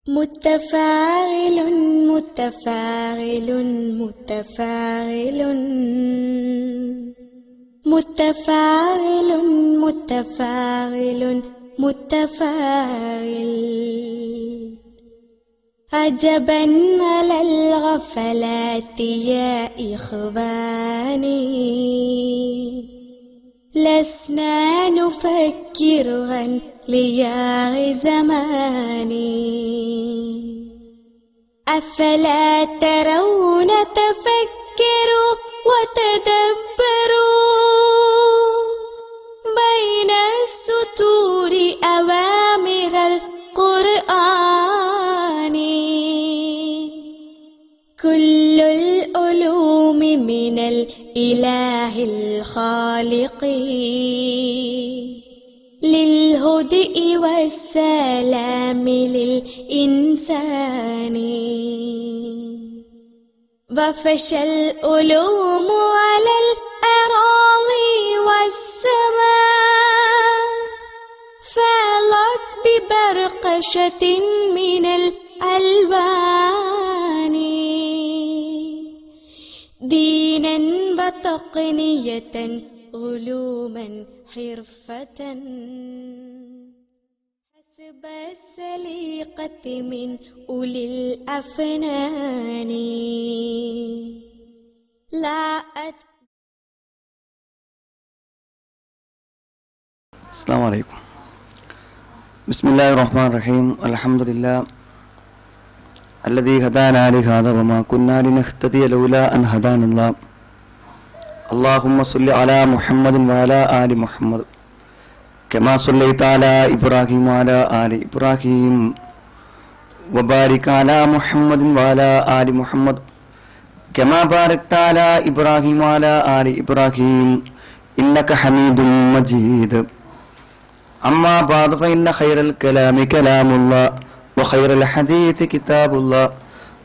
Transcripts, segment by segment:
متفاعل متفاعل متفاعل متفاعل متفاعل متفاعل عجبا على الغفلات يا إخواني لسنا نفكر عن لياغ زماني أفلا ترون تفكروا وتدبروا بين السطور أوامر القرآن كل العلوم من الإله الخالق للهدى والسلام للإنسان وفشى العلوم على الأراضي والسماء فعلت ببرقشة من الألوان دينا وتقنية علوما حرفة حسب السليقة من أولي الأفنان لا السلام عليكم. بسم الله الرحمن الرحيم. الحمد لله الذي هدانا لهذا وما كنا لنهتدي لولا أن هدانا الله. اللهم صل على محمد وعلى آل محمد كما صليت على إبراهيم وعلى آل إبراهيم وبارك على محمد وعلى آل محمد كما باركت على إبراهيم وعلى آل إبراهيم إنك حميد مجيد. أما بعد فإن خير الكلام كلام الله وخير الحديث كتاب الله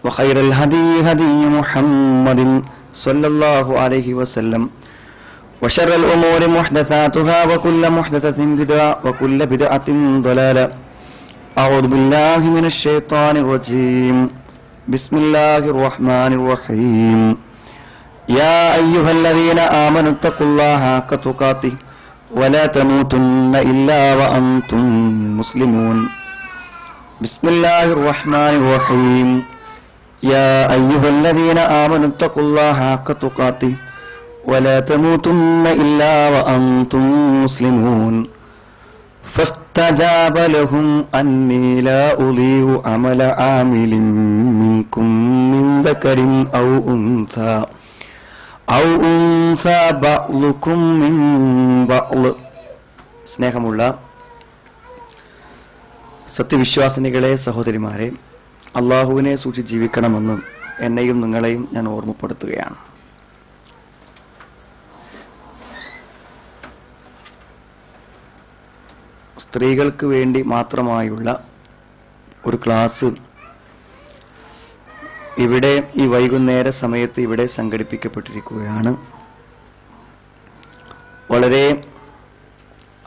وخير الهدي هدي محمد صلى الله عليه وسلم وشر الأمور محدثاتها وكل محدثة بدعة وكل بدعة ضلالة. أعوذ بالله من الشيطان الرجيم. بسم الله الرحمن الرحيم. يا أيها الذين آمنوا اتقوا الله حق تقاته ولا تموتن إلا وأنتم مسلمون. بسم الله الرحمن الرحيم. يا أيها الذين آمنوا اتقوا الله حق تقاته ولا تموتن إلا وأنتم مسلمون. فاستجاب لهم أني لا أضيع عمل عامل منكم من ذكر أو أنثى بعضكم من بعض. സ്നേഹമുള്ള സത്യവിശ്വാസിനികളെ, സഹോദരിമാരെ, അള്ളാഹുവിനെ സൂക്ഷിച്ച് ജീവിക്കണമെന്നും എന്നെയും നിങ്ങളെയും ഞാൻ ഓർമ്മപ്പെടുത്തുകയാണ്. സ്ത്രീകൾക്ക് വേണ്ടി മാത്രമായുള്ള ഒരു ക്ലാസ് ഇവിടെ ഈ വൈകുന്നേര സമയത്ത് ഇവിടെ സംഘടിപ്പിക്കപ്പെട്ടിരിക്കുകയാണ്. വളരെ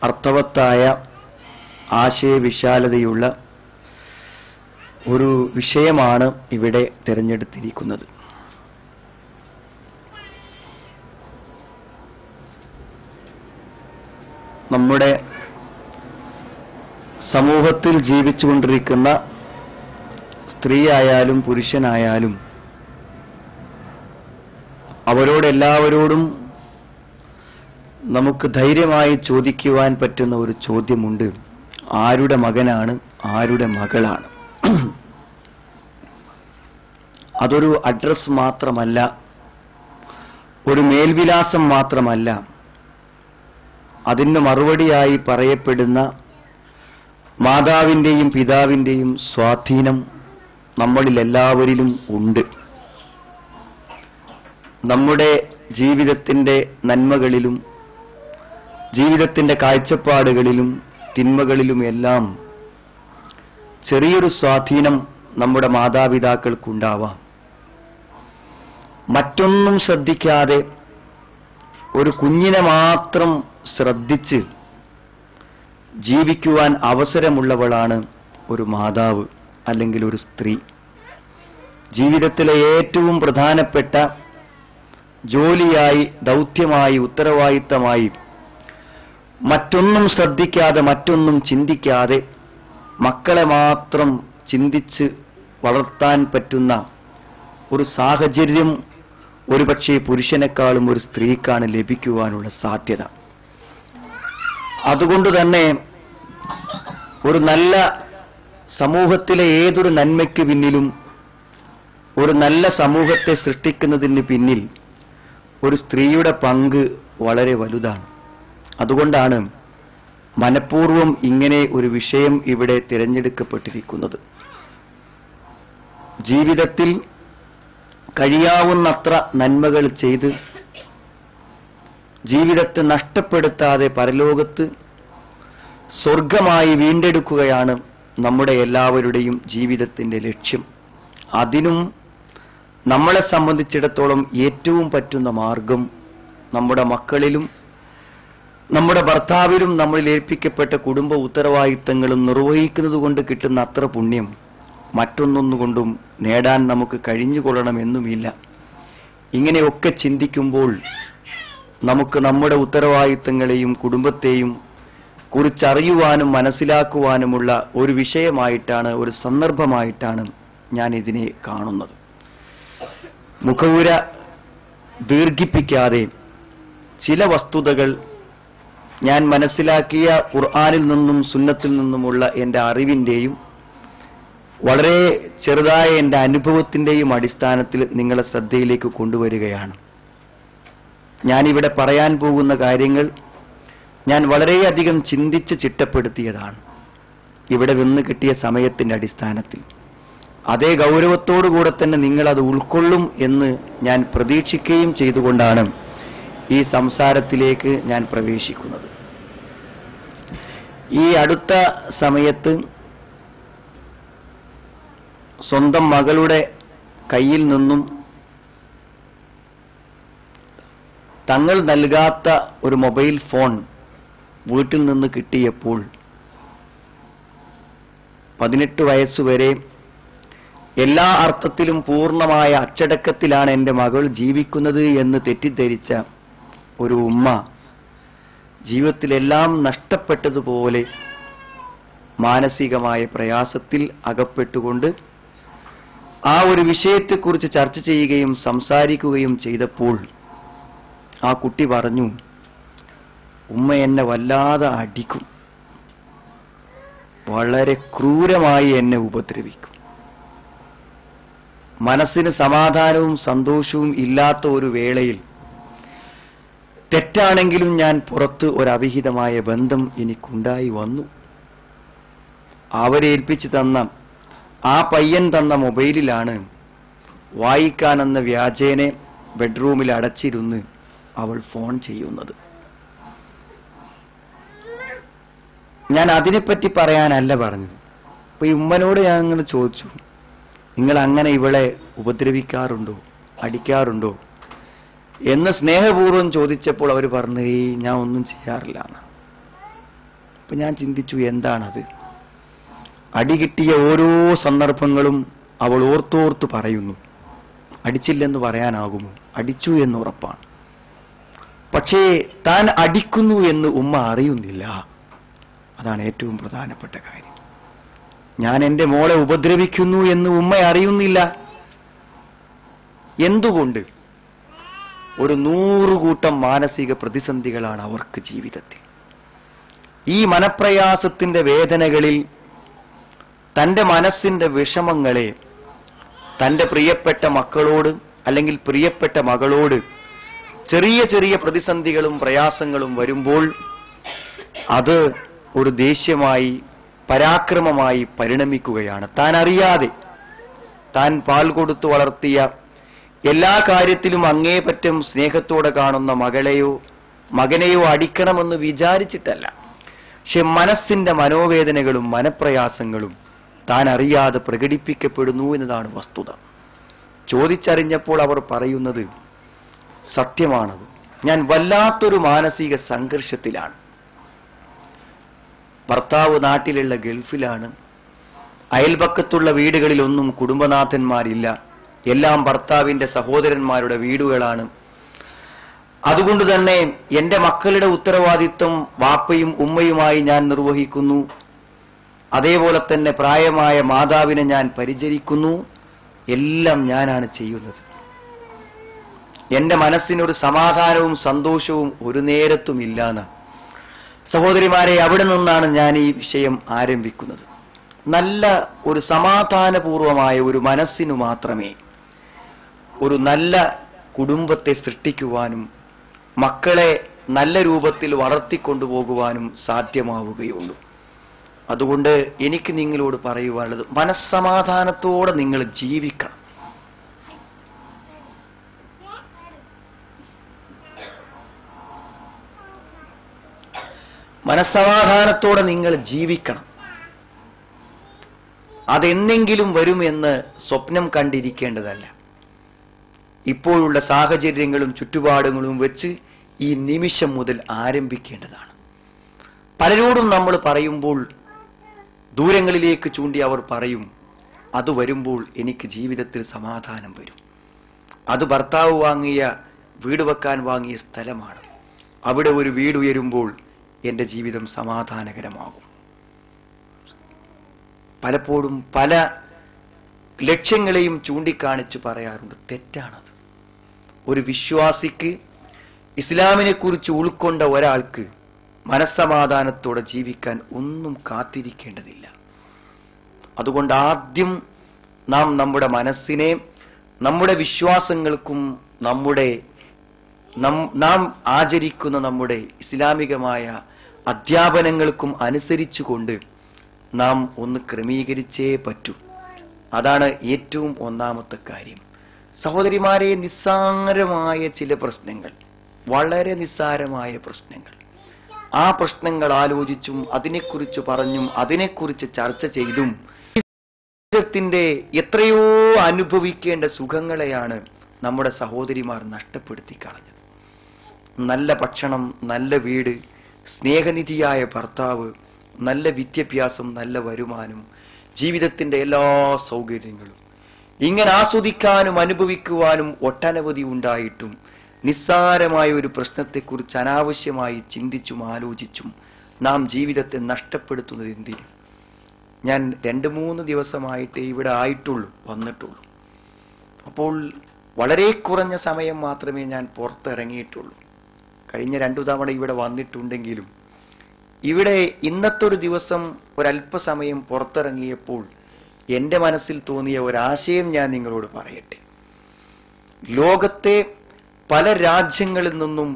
അർത്ഥവത്തായ ആശയവിശാലതയുള്ള ഒരു വിഷയമാണ് ഇവിടെ തിരഞ്ഞെടുത്തിരിക്കുന്നത്. നമ്മുടെ സമൂഹത്തിൽ ജീവിച്ചുകൊണ്ടിരിക്കുന്ന സ്ത്രീയായാലും പുരുഷനായാലും അവരോടെല്ലാവരോടും നമുക്ക് ധൈര്യമായി ചോദിക്കുവാൻ പറ്റുന്ന ഒരു ചോദ്യമുണ്ട്: ആരുടെ മകനാണ്, ആരുടെ മകളാണ്? അതൊരു അഡ്രസ് മാത്രമല്ല, ഒരു മേൽവിലാസം മാത്രമല്ല. അതിന് മറുപടിയായി പറയപ്പെടുന്ന മാതാവിന്റെയും പിതാവിന്റെയും സ്വാധീനം നമ്മളിൽ എല്ലാവരിലും ഉണ്ട്. നമ്മുടെ ജീവിതത്തിന്റെ നന്മകളിലും ജീവിതത്തിന്റെ കാഴ്ചപ്പാടുകളിലും തിന്മകളിലുമെല്ലാം ചെറിയൊരു സ്വാധീനം നമ്മുടെ മാതാപിതാക്കൾക്കുണ്ടാവാം. മറ്റൊന്നും ശ്രദ്ധിക്കാതെ ഒരു കുഞ്ഞിനെ മാത്രം ശ്രദ്ധിച്ച് ജീവിക്കുവാൻ അവസരമുള്ളവളാണ് ഒരു മാതാവ്. അല്ലെങ്കിൽ ഒരു സ്ത്രീ. ജീവിതത്തിലെ ഏറ്റവും പ്രധാനപ്പെട്ട ജോലിയായി, ദൗത്യമായി, ഉത്തരവാദിത്തമായി മറ്റൊന്നും ശ്രദ്ധിക്കാതെ, മറ്റൊന്നും ചിന്തിക്കാതെ മക്കളെ മാത്രം ചിന്തിച്ച് വളർത്താൻ പറ്റുന്ന ഒരു സാഹചര്യം ഒരുപക്ഷെ പുരുഷനേക്കാളും ഒരു സ്ത്രീക്കാണ് ലഭിക്കുവാനുള്ള സാധ്യത. അതുകൊണ്ട് തന്നെ ഒരു നല്ല സമൂഹത്തിലെ ഏതൊരു നന്മയ്ക്ക് പിന്നിലും, ഒരു നല്ല സമൂഹത്തെ സൃഷ്ടിക്കുന്നതിന് പിന്നിൽ ഒരു സ്ത്രീയുടെ പങ്ക് വളരെ വലുതാണ്. അതുകൊണ്ടാണ് മനഃപൂർവ്വം ഇങ്ങനെ ഒരു വിഷയം ഇവിടെ തിരഞ്ഞെടുക്കപ്പെട്ടിരിക്കുന്നത്. ജീവിതത്തിൽ കഴിയാവുന്നത്ര നന്മകൾ ചെയ്ത് ജീവിതത്തെ നഷ്ടപ്പെടുത്താതെ പരലോകത്ത് സ്വർഗമായി വീണ്ടെടുക്കുകയാണ് നമ്മുടെ എല്ലാവരുടെയും ജീവിതത്തിന്റെ ലക്ഷ്യം. അതിനും നമ്മളെ സംബന്ധിച്ചിടത്തോളം ഏറ്റവും പറ്റുന്ന മാർഗം നമ്മുടെ മക്കളിലും നമ്മുടെ ഭർത്താവിലും നമ്മളിൽ ഏൽപ്പിക്കപ്പെട്ട കുടുംബ ഉത്തരവാദിത്തങ്ങളും നിർവഹിക്കുന്നത് കൊണ്ട് കിട്ടുന്ന അത്ര പുണ്യം മറ്റൊന്നൊന്നുകൊണ്ടും നേടാൻ നമുക്ക് കഴിഞ്ഞുകൊള്ളണമെന്നുമില്ല. ഇങ്ങനെയൊക്കെ ചിന്തിക്കുമ്പോൾ നമുക്ക് നമ്മുടെ ഉത്തരവാദിത്തങ്ങളെയും കുടുംബത്തെയും കുറിച്ചറിയുവാനും മനസ്സിലാക്കുവാനുമുള്ള ഒരു വിഷയമായിട്ടാണ്, ഒരു സന്ദർഭമായിട്ടാണ് ഞാൻ ഇതിനെ കാണുന്നത്. മുഖവുര ദീർഘിപ്പിക്കാതെ ചില വസ്തുതകൾ ഞാൻ മനസ്സിലാക്കിയ ഖുർആനിൽ നിന്നും സുന്നത്തിൽ നിന്നുമുള്ള എൻ്റെ അറിവിൻ്റെയും വളരെ ചെറുതായ എൻ്റെ അനുഭവത്തിൻ്റെയും അടിസ്ഥാനത്തിൽ നിങ്ങളെ ശ്രദ്ധയിലേക്ക് കൊണ്ടുവരികയാണ്. ഞാനിവിടെ പറയാൻ പോകുന്ന കാര്യങ്ങൾ ഞാൻ വളരെയധികം ചിന്തിച്ച് ചിട്ടപ്പെടുത്തിയതാണ്. ഇവിടെ വന്ന് കിട്ടിയ സമയത്തിൻ്റെ അടിസ്ഥാനത്തിൽ അതേ ഗൗരവത്തോടുകൂടെ തന്നെ നിങ്ങളത് ഉൾക്കൊള്ളും എന്ന് ഞാൻ പ്രതീക്ഷിക്കുകയും ചെയ്തുകൊണ്ടാണ് ഈ സംസാരത്തിലേക്ക് ഞാൻ പ്രവേശിക്കുന്നത്. ഈ അടുത്ത സമയത്ത് സ്വന്തം മകളുടെ കയ്യിൽ നിന്നും തങ്ങൾ നൽകാത്ത ഒരു മൊബൈൽ ഫോൺ വീട്ടിൽ നിന്ന് കിട്ടിയപ്പോൾ 18 വയസ്സുവരെ എല്ലാ അർത്ഥത്തിലും പൂർണ്ണമായ അച്ചടക്കത്തിലാണ് എൻ്റെ മകൾ ജീവിക്കുന്നത് എന്ന് തെറ്റിദ്ധരിച്ച ഒരു ഉമ്മ ജീവിതത്തിലെല്ലാം നഷ്ടപ്പെട്ടതുപോലെ മാനസികമായ പ്രയാസത്തിൽ അകപ്പെട്ടുകൊണ്ട് ആ ഒരു വിഷയത്തെക്കുറിച്ച് ചർച്ച ചെയ്യുകയും സംസാരിക്കുകയും ചെയ്തപ്പോൾ ആ കുട്ടി പറഞ്ഞു, ഉമ്മ എന്നെ വല്ലാതെ അടിക്കും, വളരെ ക്രൂരമായി എന്നെ ഉപദ്രവിക്കും, മനസ്സിന് സമാധാനവും സന്തോഷവും ഇല്ലാത്ത ഒരു വേളയിൽ തെറ്റാണെങ്കിലും ഞാൻ പുറത്ത് ഒരു അവിഹിതമായ ബന്ധം എനിക്കുണ്ടായി വന്നു. അവരേൽപ്പിച്ചു തന്ന ആ പയ്യൻ തന്ന മൊബൈലിലാണ് വായിക്കാനെന്ന വ്യാജേനെ ബെഡ്റൂമിൽ അടച്ചിരുന്ന് അവൾ ഫോൺ ചെയ്യുന്നത്. ഞാൻ അതിനെപ്പറ്റി പറയാനല്ല പറഞ്ഞത്. അപ്പൊ ഈ ഉമ്മനോട് ഞാൻ അങ്ങനെ ചോദിച്ചു, നിങ്ങൾ അങ്ങനെ ഇവളെ ഉപദ്രവിക്കാറുണ്ടോ, അടിക്കാറുണ്ടോ എന്ന് സ്നേഹപൂർവ്വം ചോദിച്ചപ്പോൾ അവർ പറഞ്ഞു, ഞാൻ ഒന്നും ചെയ്യാറില്ല. അപ്പൊ ഞാൻ ചിന്തിച്ചു, എന്താണത്? അടി കിട്ടിയ ഓരോ സന്ദർഭങ്ങളും അവൾ ഓർത്തോർത്ത് പറയുന്നു. അടിച്ചില്ലെന്ന് പറയാനാകുമോ? അടിച്ചു എന്ന് ഉറപ്പാണ്. പക്ഷേ താൻ അടിക്കുന്നു എന്ന് ഉമ്മ അറിയുന്നില്ല. അതാണ് ഏറ്റവും പ്രധാനപ്പെട്ട കാര്യം. ഞാൻ എൻ്റെ മോളെ ഉപദ്രവിക്കുന്നു എന്ന് ഉമ്മ അറിയുന്നില്ല. എന്തുകൊണ്ട്? ഒരു 100 കൂട്ടം മാനസിക പ്രതിസന്ധികളാണ് അവർക്ക് ജീവിതത്തിൽ. ഈ മനപ്രയാസത്തിന്റെ വേദനകളിൽ തന്റെ മനസ്സിന്റെ വിഷമങ്ങളെ തന്റെ പ്രിയപ്പെട്ട മക്കളോട് അല്ലെങ്കിൽ പ്രിയപ്പെട്ട മകളോട് ചെറിയ ചെറിയ പ്രതിസന്ധികളും പ്രയാസങ്ങളും വരുമ്പോൾ അത് ഒരു ദേഷ്യമായി, പരാക്രമമായി പരിണമിക്കുകയാണ്. താൻ അറിയാതെ താൻ പാൽ കൊടുത്തു വളർത്തിയ എല്ലാ കാര്യത്തിലും അങ്ങേപറ്റം സ്നേഹത്തോടെ കാണുന്ന മകനെയോ അടിക്കണമെന്ന് വിചാരിച്ചിട്ടല്ല. പക്ഷെ മനസ്സിന്റെ മനോവേദനകളും മനപ്രയാസങ്ങളും താൻ അറിയാതെ പ്രകടിപ്പിക്കപ്പെടുന്നു എന്നതാണ് വസ്തുത. ചോദിച്ചറിഞ്ഞപ്പോൾ അവർ പറയുന്നത് സത്യമാണത്. ഞാൻ വല്ലാത്തൊരു മാനസിക സംഘർഷത്തിലാണ്. ഭർത്താവ് നാട്ടിലുള്ള ഗൾഫിലാണ്. അയൽപക്കത്തുള്ള വീടുകളിലൊന്നും കുടുംബനാഥന്മാരില്ല. എല്ലാം ഭർത്താവിന്റെ സഹോദരന്മാരുടെ വീടുകളാണ്. അതുകൊണ്ട് തന്നെ എന്റെ മക്കളുടെ ഉത്തരവാദിത്വം വാപ്പയും ഉമ്മയുമായി ഞാൻ നിർവഹിക്കുന്നു. അതേപോലെ തന്നെ പ്രായമായ മാതാവിനെ ഞാൻ പരിചരിക്കുന്നു. എല്ലാം ഞാനാണ് ചെയ്യുന്നത്. എന്റെ മനസ്സിനൊരു സമാധാനവും സന്തോഷവും ഒരു നേരത്തും ഇല്ലാന്ന്. സഹോദരിമാരെ, അവിടെ നിന്നാണ് ഞാൻ ഈ വിഷയം ആരംഭിക്കുന്നത്. നല്ല ഒരു സമാധാനപൂർവമായ ഒരു മനസ്സിനു മാത്രമേ ഒരു നല്ല കുടുംബത്തെ സൃഷ്ടിക്കുവാനും മക്കളെ നല്ല രൂപത്തിൽ വളർത്തിക്കൊണ്ടുപോകുവാനും സാധ്യമാവുകയുള്ളൂ. അതുകൊണ്ട് എനിക്ക് നിങ്ങളോട് പറയുവാനുള്ളത്, മനസ്സമാധാനത്തോടെ നിങ്ങൾ ജീവിക്കണം. മനസ്സമാധാനത്തോടെ നിങ്ങൾ ജീവിക്കണം. അതെന്നെങ്കിലും വരുമെന്ന് സ്വപ്നം കണ്ടിരിക്കേണ്ടതല്ല. ഇപ്പോഴുള്ള സാഹചര്യങ്ങളും ചുറ്റുപാടുകളും വെച്ച് ഈ നിമിഷം മുതൽ ആരംഭിക്കേണ്ടതാണ്. പലരോടും നമ്മൾ പറയുമ്പോൾ ദൂരങ്ങളിലേക്ക് ചൂണ്ടി അവർ പറയും, അത് വരുമ്പോൾ എനിക്ക് ജീവിതത്തിൽ സമാധാനം വരും. അത് ഭർത്താവ് വാങ്ങിയ വീട് വെക്കാൻ വാങ്ങിയ സ്ഥലമാണ്. അവിടെ ഒരു വീട് ഉയരുമ്പോൾ എന്റെ ജീവിതം സമാധാനകരമാകും. പലപ്പോഴും പല ലക്ഷ്യങ്ങളെയും ചൂണ്ടിക്കാണിച്ച് പറയാറുണ്ട്. തെറ്റാണത്. ഒരു വിശ്വാസിക്ക്, ഇസ്ലാമിനെ കുറിച്ച് ഉൾക്കൊണ്ട ഒരാൾക്ക് മനസ്സമാധാനത്തോടെ ജീവിക്കാൻ ഒന്നും കാത്തിരിക്കേണ്ടതില്ല. അതുകൊണ്ട് ആദ്യം നാം നമ്മുടെ മനസ്സിനെ നമ്മുടെ വിശ്വാസങ്ങൾക്കും നാം ആചരിക്കുന്ന നമ്മുടെ ഇസ്ലാമികമായ അധ്യാപനങ്ങൾക്കും അനുസരിച്ചുകൊണ്ട് നാം ഒന്ന് ക്രമീകരിച്ചേ പറ്റൂ. അതാണ് ഏറ്റവും ഒന്നാമത്തെ കാര്യം. സഹോദരിമാരെ, നിസ്സാരമായ ചില പ്രശ്നങ്ങൾ, വളരെ നിസ്സാരമായ പ്രശ്നങ്ങൾ, ആ പ്രശ്നങ്ങൾ ആലോചിച്ചും അതിനെക്കുറിച്ച് പറഞ്ഞും അതിനെക്കുറിച്ച് ചർച്ച ചെയ്തും ജീവിതത്തിന്റെ എത്രയോ അനുഭവിക്കേണ്ട സുഖങ്ങളെയാണ് നമ്മുടെ സഹോദരിമാർ നഷ്ടപ്പെടുത്തി കളഞ്ഞത്. നല്ല ഭക്ഷണം, നല്ല വീട്, സ്നേഹനിധിയായ ഭർത്താവ്, നല്ല വിദ്യാഭ്യാസം, നല്ല വരുമാനം, ജീവിതത്തിന്റെ എല്ലാ സൗകര്യങ്ങളും ഇങ്ങനെ ആസ്വദിക്കാനും അനുഭവിക്കുവാനും ഒട്ടനവധി ഉണ്ടായിട്ടും നിസ്സാരമായ ഒരു പ്രശ്നത്തെക്കുറിച്ച് അനാവശ്യമായി ചിന്തിച്ചും ആലോചിച്ചും നാം ജീവിതത്തെ നഷ്ടപ്പെടുത്തുന്നത് എന്തിന്? ഞാൻ 2-3 ദിവസമായിട്ടേ ഇവിടെ വന്നിട്ടുള്ളൂ. അപ്പോൾ വളരെ കുറഞ്ഞ സമയം മാത്രമേ ഞാൻ പുറത്തിറങ്ങിയിട്ടുള്ളൂ. കഴിഞ്ഞ 2 തവണ ഇവിടെ വന്നിട്ടുണ്ടെങ്കിലും ഇവിടെ ഇന്നത്തെ ഒരു ദിവസം ഒരല്പസമയം പുറത്തിറങ്ങിയപ്പോൾ എന്റെ മനസ്സിൽ തോന്നിയ ഒരാശയം ഞാൻ നിങ്ങളോട് പറയട്ടെ. ലോകത്തെ പല രാജ്യങ്ങളിൽ നിന്നും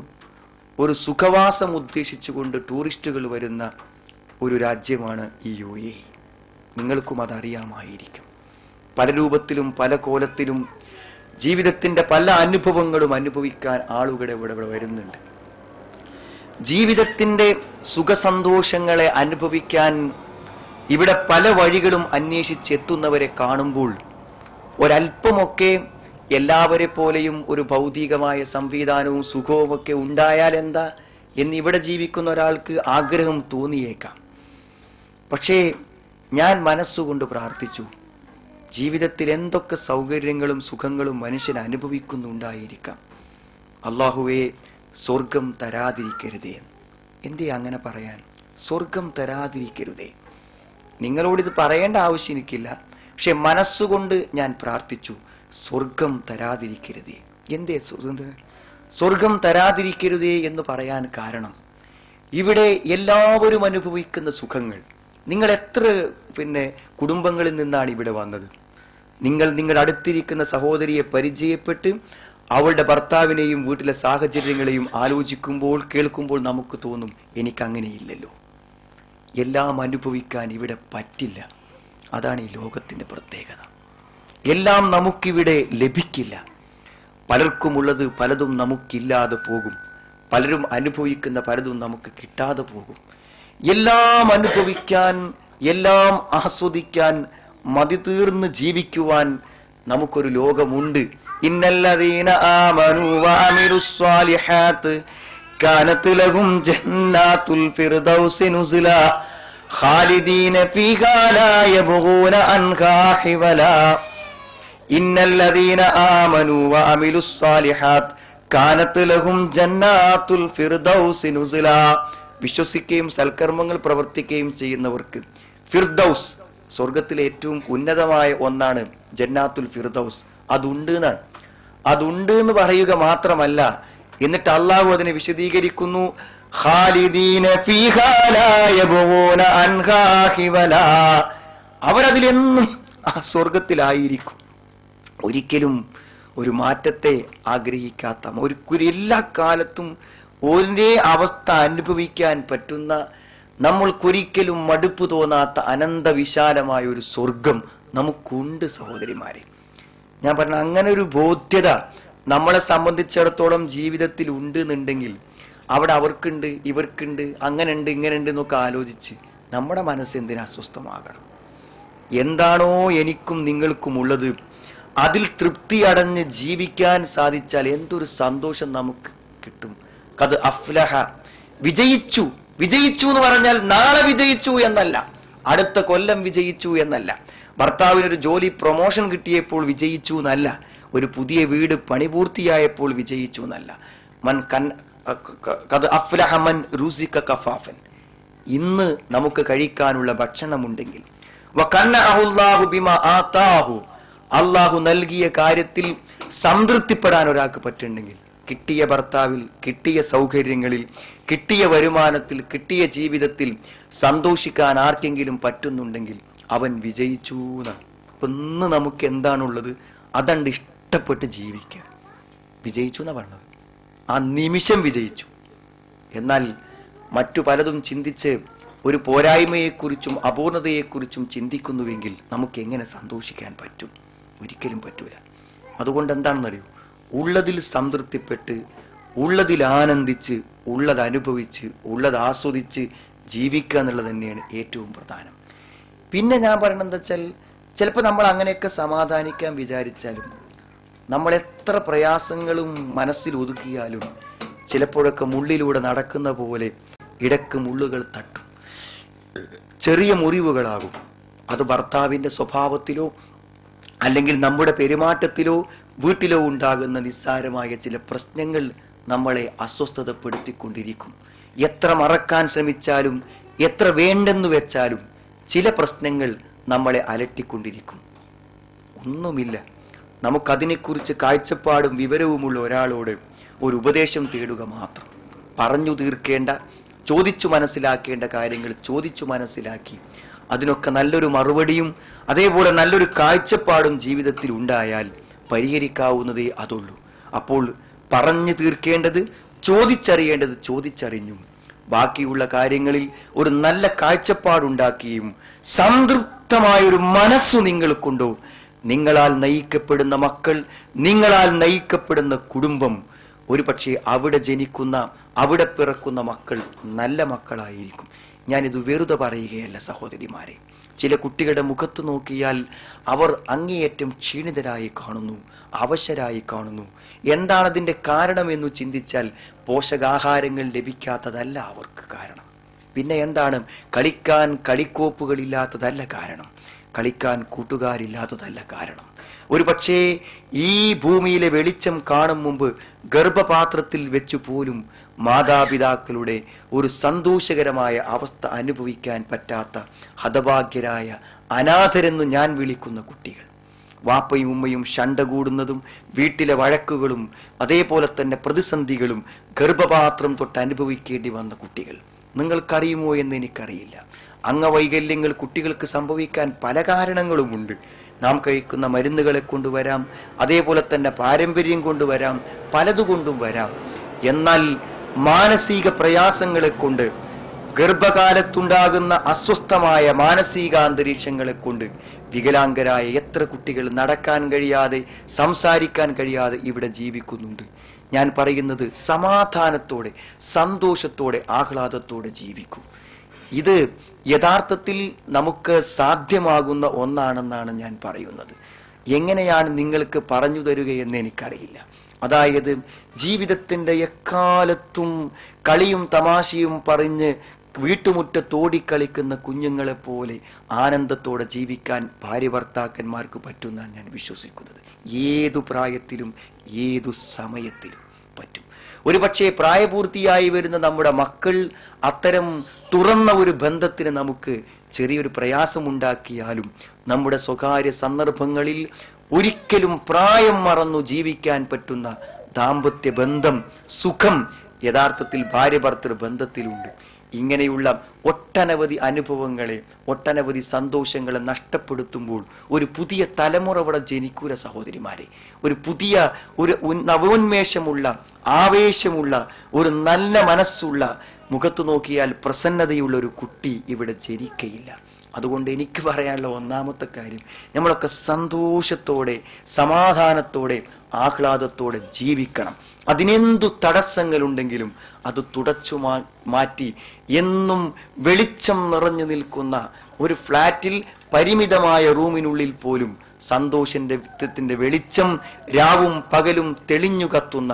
ഒരു സുഖവാസം ഉദ്ദേശിച്ചുകൊണ്ട് ടൂറിസ്റ്റുകൾ വരുന്ന ഒരു രാജ്യമാണ് ഈ UAE. നിങ്ങൾക്കും അതറിയാമായിരിക്കും. പല രൂപത്തിലും പല കോലത്തിലും ജീവിതത്തിന്റെ പല അനുഭവങ്ങളും അനുഭവിക്കാൻ ആളുകൾ ഇവിടെ വരുന്നുണ്ട്. ജീവിതത്തിന്റെ സുഖസന്തോഷങ്ങളെ അനുഭവിക്കാൻ ഇവിടെ പല വഴികളും അന്വേഷിച്ചെത്തുന്നവരെ കാണുമ്പോൾ ഒരല്പമൊക്കെ എല്ലാവരെ പോലെയും ഒരു ഭൗതികമായ സംവിധാനവും സുഖവുമൊക്കെ ഉണ്ടായാൽ എന്താ എന്ന് ഇവിടെ ജീവിക്കുന്ന ഒരാൾക്ക് ആഗ്രഹം തോന്നിയേക്കാം. പക്ഷേ ഞാൻ മനസ്സുകൊണ്ട് പ്രാർത്ഥിച്ചു, ജീവിതത്തിൽ എന്തൊക്കെ സൗകര്യങ്ങളും സുഖങ്ങളും മനുഷ്യൻ അനുഭവിക്കുന്നുണ്ടായിരിക്കാം. അല്ലാഹുവേ, സ്വർഗം തരാതിരിക്കരുതേ. എന്തേ അങ്ങനെ പറയാൻ? സ്വർഗം തരാതിരിക്കരുതേ. നിങ്ങളോടിത് പറയേണ്ട ആവശ്യം എനിക്കില്ല. പക്ഷെ മനസ്സുകൊണ്ട് ഞാൻ പ്രാർത്ഥിച്ചു, സ്വർഗം തരാതിരിക്കരുതേ. എന്തേ സ്വർഗം തരാതിരിക്കരുതേ എന്ന് പറയാൻ കാരണം, ഇവിടെ എല്ലാവരും അനുഭവിക്കുന്ന സുഖങ്ങൾ, നിങ്ങൾ എത്ര കുടുംബങ്ങളിൽ നിന്നാണ് ഇവിടെ വന്നത്? നിങ്ങൾ അടുത്തിരിക്കുന്ന സഹോദരിയെ പരിചയപ്പെട്ട് അവളുടെ ഭർത്താവിനെയും വീട്ടിലെ സാഹചര്യങ്ങളെയും ആലോചിക്കുമ്പോൾ കേൾക്കുമ്പോൾ നമുക്ക് തോന്നും, എനിക്കങ്ങനെയില്ലല്ലോ. എല്ലാം അനുഭവിക്കാൻ ഇവിടെ പറ്റില്ല. അതാണ് ഈ ലോകത്തിന്റെ പ്രത്യേകത. എല്ലാം നമുക്കിവിടെ ലഭിക്കില്ല. പലർക്കുമുള്ളത് പലതും നമുക്കില്ലാതെ പോകും. പലരും അനുഭവിക്കുന്ന പലതും നമുക്ക് കിട്ടാതെ പോകും. എല്ലാം അനുഭവിക്കാൻ, എല്ലാം ആസ്വദിക്കാൻ, മതി തീർന്ന് ജീവിക്കുവാൻ നമുക്കൊരു ലോകമുണ്ട്. ഇന്നല്ലദീന ആമനൂ വഅമിലുസ്സാലിഹാത്ത് കാനത് ലഹും ജന്നാത്തുൽ ഫിർദൗസി നുസുല ഖാലിദീന ഫീഹാ ലാ യബ്ഗൂന അൻഹാ ഹിവലാ ഇന്നല്ലദീന ആമനൂ വഅമിലുസ് സാലിഹാത്ത് കാനത് ലഹും ജന്നാത്തുൽ ഫിർദൗസ് നുസുലാ. വിശ്വസിക്കുകയും സൽക്കർമ്മങ്ങൾ പ്രവർത്തിക്കുകയും ചെയ്യുന്നവർക്ക് ഫിർദൗസ്, സ്വർഗത്തിലെ ഏറ്റവും ഉന്നതമായ ഒന്നാണ് ജന്നാത്തുൽ ഫിർദൗസ്. അതുണ്ട് എന്നാണ്. അതുണ്ട് എന്ന് പറയുക മാത്രമല്ല, എന്നിട്ട് അള്ളാഹു അതിനെ വിശദീകരിക്കുന്നു. ഖാലിദീന ഫീഹാ ലാ യബ്ഗൂന അൻഹാ ഹിവലാ. അവരതിലെന്നും ആ സ്വർഗത്തിലായിരിക്കും. ഒരിക്കലും ഒരു മാറ്റത്തെ ആഗ്രഹിക്കാത്ത, ഒരു എല്ലാ കാലത്തും ഒരേ അവസ്ഥ അനുഭവിക്കാൻ പറ്റുന്ന, നമ്മൾക്കൊരിക്കലും മടുപ്പ് തോന്നാത്ത അനന്തവിശാലമായ ഒരു സ്വർഗം നമുക്കുണ്ട് സഹോദരിമാരെ. ഞാൻ പറഞ്ഞ അങ്ങനെ ഒരു ബോധ്യത നമ്മളെ സംബന്ധിച്ചിടത്തോളം ജീവിതത്തിൽ ഉണ്ട് എന്നുണ്ടെങ്കിൽ അവിടെ അവർക്കുണ്ട്, ഇവർക്കുണ്ട്, അങ്ങനെയുണ്ട്, ഇങ്ങനെയുണ്ട് എന്നൊക്കെ ആലോചിച്ച് നമ്മുടെ മനസ്സ് എന്തിനാ അസ്വസ്ഥമാകണം? എന്താണോ എനിക്കും നിങ്ങൾക്കും ഉള്ളത് അതിൽ തൃപ്തി അടഞ്ഞ് ജീവിക്കാൻ സാധിച്ചാൽ എന്തൊരു സന്തോഷം നമുക്ക് കിട്ടും. ഖദ് അഫ്ലഹ, വിജയിച്ചു. വിജയിച്ചു എന്ന് പറഞ്ഞാൽ നാളെ വിജയിച്ചു എന്നല്ല, അടുത്ത കൊല്ലം വിജയിച്ചു എന്നല്ല, ഭർത്താവിനൊരു ജോലി പ്രൊമോഷൻ കിട്ടിയപ്പോൾ വിജയിച്ചു എന്നല്ല, ഒരു പുതിയ വീട് പണി പൂർത്തിയായപ്പോൾ വിജയിച്ചു എന്നല്ല. ഖദ് അഫ്ലഹ മൻ റുസിക കഫാഫൻ, ഇന്ന് നമുക്ക് കഴിക്കാനുള്ള ഭക്ഷണമുണ്ടെങ്കിൽ, വകന്നഅഹുല്ലാഹു ബിമാ ആതാഹു, അള്ളാഹു നൽകിയ കാര്യത്തിൽ സംതൃപ്തിപ്പെടാൻ ഒരാൾക്ക് പറ്റുന്നുണ്ടെങ്കിൽ, കിട്ടിയ ഭർത്താവിൽ, കിട്ടിയ സൗകര്യങ്ങളിൽ, കിട്ടിയ വരുമാനത്തിൽ, കിട്ടിയ ജീവിതത്തിൽ സന്തോഷിക്കാൻ ആർക്കെങ്കിലും പറ്റുന്നുണ്ടെങ്കിൽ അവൻ വിജയിച്ചു എന്നാണ്. അപ്പൊ ഇന്ന് നമുക്ക് എന്താണുള്ളത് അതണ്ട് ഇഷ്ടപ്പെട്ട് ജീവിക്കുക. വിജയിച്ചു എന്നാ പറഞ്ഞത്, ആ നിമിഷം വിജയിച്ചു. എന്നാൽ മറ്റു പലതും ചിന്തിച്ച് ഒരു പോരായ്മയെക്കുറിച്ചും അപൂർണതയെക്കുറിച്ചും ചിന്തിക്കുന്നുവെങ്കിൽ നമുക്ക് എങ്ങനെ സന്തോഷിക്കാൻ പറ്റും? ഒരിക്കലും പറ്റൂല. അതുകൊണ്ട് എന്താണെന്നറിയൂ, ഉള്ളതിൽ സംതൃപ്തിപ്പെട്ട്, ഉള്ളതിൽ ആനന്ദിച്ച്, ഉള്ളത് അനുഭവിച്ച്, ഉള്ളത് ആസ്വദിച്ച് ജീവിക്കുക എന്നുള്ളത് തന്നെയാണ് ഏറ്റവും പ്രധാനം. പിന്നെ ഞാൻ പറയണത് എന്താ വെച്ചാൽ, ചിലപ്പോൾ നമ്മൾ അങ്ങനെയൊക്കെ സമാധാനിക്കാൻ വിചാരിച്ചാലും, നമ്മൾ എത്ര പ്രയാസങ്ങളും മനസ്സിൽ ഒതുക്കിയാലും ചിലപ്പോഴൊക്കെ മുള്ളിലൂടെ നടക്കുന്ന പോലെ ഇടക്ക് മുള്ളുകൾ തട്ടും, ചെറിയ മുറിവുകളാകും. അത് ഭർത്താവിന്റെ സ്വഭാവത്തിലോ അല്ലെങ്കിൽ നമ്മുടെ പെരുമാറ്റത്തിലോ വീട്ടിലോ ഉണ്ടാകുന്ന നിസ്സാരമായ ചില പ്രശ്നങ്ങൾ നമ്മളെ അസ്വസ്ഥതപ്പെടുത്തിക്കൊണ്ടിരിക്കും. എത്ര മറക്കാൻ ശ്രമിച്ചാലും, എത്ര വേണ്ടെന്ന് വെച്ചാലും ചില പ്രശ്നങ്ങൾ നമ്മളെ അലട്ടിക്കൊണ്ടിരിക്കും. ഒന്നുമില്ല, നമുക്കതിനെക്കുറിച്ച് കാഴ്ചപ്പാടും വിവരവുമുള്ള ഒരാളോട് ഒരു ഉപദേശം തേടുക മാത്രം. പറഞ്ഞു തീർക്കേണ്ട, ചോദിച്ചു മനസ്സിലാക്കേണ്ട കാര്യങ്ങൾ ചോദിച്ചു മനസ്സിലാക്കി അതിനൊക്കെ നല്ലൊരു മറുപടിയും അതേപോലെ നല്ലൊരു കാഴ്ചപ്പാടും ജീവിതത്തിൽ ഉണ്ടായാൽ പരിഹരിക്കാവുന്നതേ അതുള്ളൂ. അപ്പോൾ പറഞ്ഞു തീർക്കേണ്ടത് ചോദിച്ചറിയേണ്ടത് ചോദിച്ചറിഞ്ഞും ബാക്കിയുള്ള കാര്യങ്ങളിൽ ഒരു നല്ല കാഴ്ചപ്പാടുണ്ടാക്കിയും സംതൃപ്തമായൊരു മനസ്സു നിങ്ങൾക്കുണ്ടോ, നിങ്ങളാൽ നയിക്കപ്പെടുന്ന മക്കൾ, നിങ്ങളാൽ നയിക്കപ്പെടുന്ന കുടുംബം, ഒരുപക്ഷെ അവിടെ ജനിക്കുന്ന, അവിടെ പിറക്കുന്ന മക്കൾ നല്ല മക്കളായിരിക്കും. ഞാനിത് വെറുതെ പറയുകയല്ല സഹോദരിമാരെ. ചില കുട്ടികളുടെ മുഖത്ത് നോക്കിയാൽ അവർ അങ്ങേയറ്റം ക്ഷീണിതരായി കാണുന്നു, അവശരായി കാണുന്നു. എന്താണതിന്റെ കാരണമെന്നു ചിന്തിച്ചാൽ പോഷകാഹാരങ്ങൾ ലഭിക്കാത്തതല്ല അവർക്ക് കാരണം. പിന്നെ എന്താണ്? കളിക്കാൻ കളിക്കോപ്പുകളില്ലാത്തതല്ല കാരണം, കളിക്കാൻ കൂട്ടുകാരില്ലാത്തതല്ല കാരണം. ഒരു പക്ഷേ ഈ ഭൂമിയിലെ വെളിച്ചം കാണും മുമ്പ് ഗർഭപാത്രത്തിൽ വെച്ചു പോലും മാതാപിതാക്കളുടെ ഒരു സന്തോഷകരമായ അവസ്ഥ അനുഭവിക്കാൻ പറ്റാത്ത ഹതഭാഗ്യരായ അനാഥരെന്നു ഞാൻ വിളിക്കുന്ന കുട്ടികൾ, വാപ്പയും ഉമ്മയും ശണ്ട കൂടുന്നതും വീട്ടിലെ വഴക്കുകളും അതേപോലെ തന്നെ പ്രതിസന്ധികളും ഗർഭപാത്രം തൊട്ട് അനുഭവിക്കേണ്ടി വന്ന കുട്ടികൾ നിങ്ങൾക്കറിയുമോ എന്ന് എനിക്കറിയില്ല. അംഗവൈകല്യങ്ങൾ കുട്ടികൾക്ക് സംഭവിക്കാൻ പല കാരണങ്ങളുമുണ്ട്. നാം കഴിക്കുന്ന മരുന്നുകളെ കൊണ്ടുവരാം, അതേപോലെ തന്നെ പാരമ്പര്യം കൊണ്ടുവരാം, പലതുകൊണ്ടും വരാം. എന്നാൽ മാനസിക പ്രയാസങ്ങളെ കൊണ്ട്, ഗർഭകാലത്തുണ്ടാകുന്ന അസ്വസ്ഥമായ മാനസികാന്തരീക്ഷങ്ങളെ കൊണ്ട് വികലാംഗരായ എത്ര കുട്ടികൾ നടക്കാൻ കഴിയാതെ, സംസാരിക്കാൻ കഴിയാതെ ഇവിടെ ജീവിക്കുന്നുണ്ട്. ഞാൻ പറയുന്നത് സമാധാനത്തോടെ, സന്തോഷത്തോടെ, ആഹ്ലാദത്തോടെ ജീവിക്കൂ. ഇത് യഥാർത്ഥത്തിൽ നമുക്ക് സാധ്യമാകുന്ന ഒന്നാണെന്നാണ് ഞാൻ പറയുന്നത്. എങ്ങനെയാണ് നിങ്ങൾക്ക് പറഞ്ഞു തരുകയെന്ന് എനിക്കറിയില്ല. അതായത് ജീവിതത്തിന്റെ എക്കാലത്തും കളിയും തമാശയും പറഞ്ഞ് വീട്ടുമുറ്റത്തോടിക്കളിക്കുന്ന കുഞ്ഞുങ്ങളെ പോലെ ആനന്ദത്തോടെ ജീവിക്കാൻ ഭാര്യ ഭർത്താക്കന്മാർക്ക് പറ്റുമെന്നാണ് ഞാൻ വിശ്വസിക്കുന്നത്. ഏതു പ്രായത്തിലും ഏതു സമയത്തിലും പറ്റും. ഒരുപക്ഷെ പ്രായപൂർത്തിയായി വരുന്ന നമ്മുടെ മക്കൾ അത്തരം തുറന്ന ഒരു ബന്ധത്തിന് നമുക്ക് ചെറിയൊരു പ്രയാസമുണ്ടാക്കിയാലും നമ്മുടെ സ്വകാര്യ സന്ദർഭങ്ങളിൽ ഒരിക്കലും പ്രായം മറന്നു ജീവിക്കാൻ പറ്റുന്ന ദാമ്പത്യ ബന്ധം, സുഖം യഥാർത്ഥത്തിൽ ഭാര്യ ഭർത്തൃ ബന്ധത്തിലുണ്ട്. ഇങ്ങനെയുള്ള ഒട്ടനവധി അനുഭവങ്ങളെ, ഒട്ടനവധി സന്തോഷങ്ങളെ നഷ്ടപ്പെടുത്തുമ്പോൾ ഒരു പുതിയ തലമുറ ഇവിടെ ജനിക്കൂല സഹോദരിമാരെ. ഒരു പുതിയ ഒരു നവോന്മേഷമുള്ള, ആവേശമുള്ള, ഒരു നല്ല മനസ്സുള്ള, മുഖത്ത് നോക്കിയാൽ പ്രസന്നതയുള്ള ഒരു കുട്ടി ഇവിടെ ജനിക്കയില്ല. അതുകൊണ്ട് എനിക്ക് പറയാനുള്ള ഒന്നാമത്തെ കാര്യം, നമ്മളൊക്കെ സന്തോഷത്തോടെ, സമാധാനത്തോടെ, ആഹ്ലാദത്തോടെ ജീവിക്കണം. അതിനെന്തു തടസ്സങ്ങളുണ്ടെങ്കിലും അത് തുടച്ചു മാറ്റി എന്നും വെളിച്ചം നിറഞ്ഞു നിൽക്കുന്ന ഒരു ഫ്ലാറ്റിൽ പരിമിതമായ റൂമിനുള്ളിൽ പോലും സന്തോഷത്തിന്റെ വെളിച്ചം രാവും പകലും തെളിഞ്ഞു കത്തുന്ന